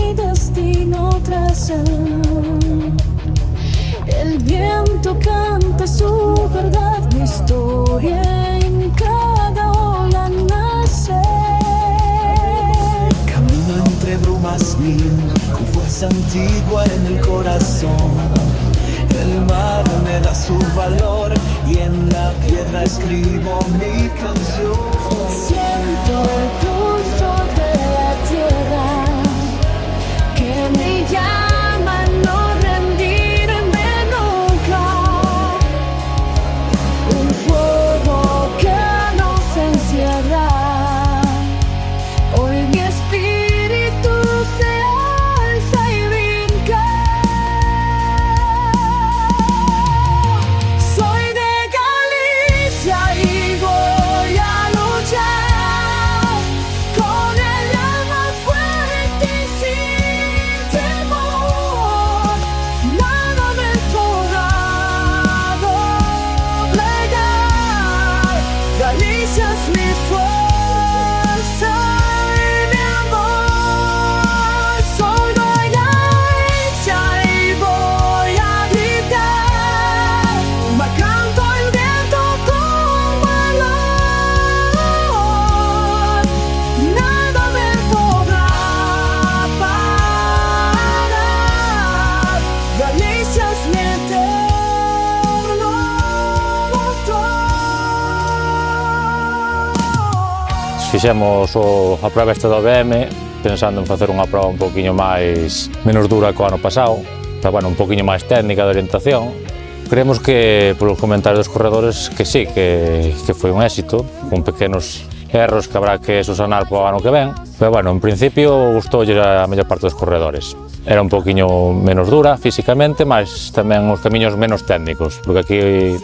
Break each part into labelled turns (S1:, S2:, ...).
S1: mi destino tras él. El viento canta su verdad, mi historia en cada ola nace.
S2: Camino entre brumas mil, con fuerza antigua en el corazón. El mar me da su valor y en la piedra escribo mi canción.
S1: Siento el pulso de la tierra que me llama a no rendirme nunca. Un fuego que no se encierra. Hoy mi espíritu se alza y brinca. Soy de Galicia y voy a luchar con el alma fuerte y sin temor. Nada me podrá doblegar. Galicia es mi fuerza y mi amor. Soy de Galicia y voy a gritar, marcando el viento con valor. Nada me podrá parar. Galicia es mi eterno motor.
S3: Fixemos a proba esta do OBM pensando en facer unha proba un poquinho menos dura que o ano pasado, pero bueno, un poquinho máis técnica de orientación. Creemos que, polos comentarios dos corredores, que sí, que foi un éxito, con pequenos erros que habrá que subsanar para o ano que ven, pero bueno, en principio gustoulle a mellor parte dos corredores. Era un poquinho menos dura físicamente, mas tamén os camiños menos técnicos, porque aquí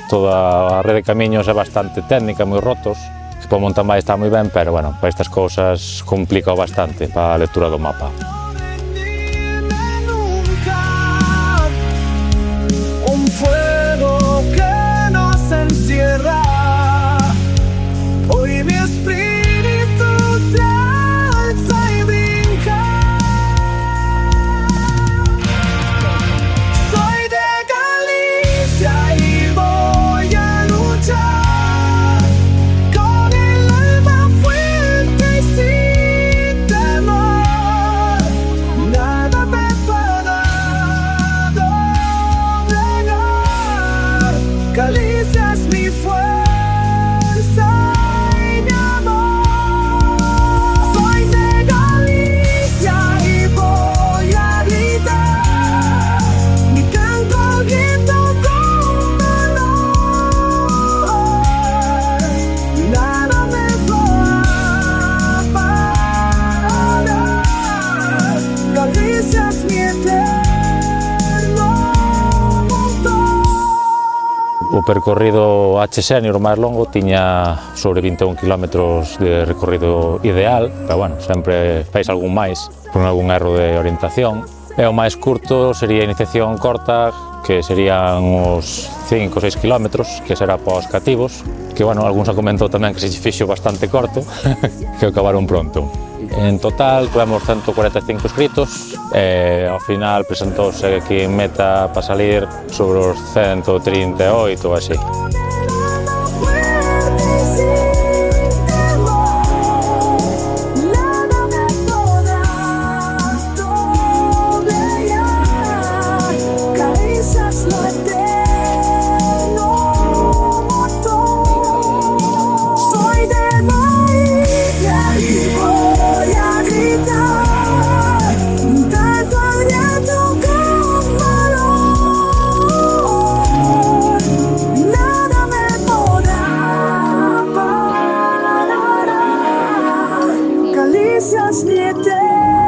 S3: toda a rede de camiños é bastante técnica, moi rotos, que para o mountain bike está moi ben, pero bueno, para estas cousas complica bastante para a lectura do mapa.
S2: Un fuego que no se encierra. Hoy mi espíritu se alza y brinca. Soy de Galicia y voy a luchar con el alma fuerte y sin temor. Nada me podrá doblegar. Galicia es mi fuerza y mi amor. Soy de Galicia y voy a gritar, mi canto al viento con valor. Nada me podrá parar. Galicia es mi eterno motor.
S3: O percorrido H Senior máis longo tiña sobre 21 km de recorrido ideal, pero bueno, sempre fais algún máis por algún erro de orientación. E o máis curto sería a iniciación corta, que serían os 5 ou 6 km, que será para os cativos, que bueno, algúns comentou tamén que se fixo bastante corto, que acabaron pronto. En total, tivemos 145 inscritos e ao final presentouse aquí en meta para salir sobre os 138 ou así.
S1: Galicia's mi eterno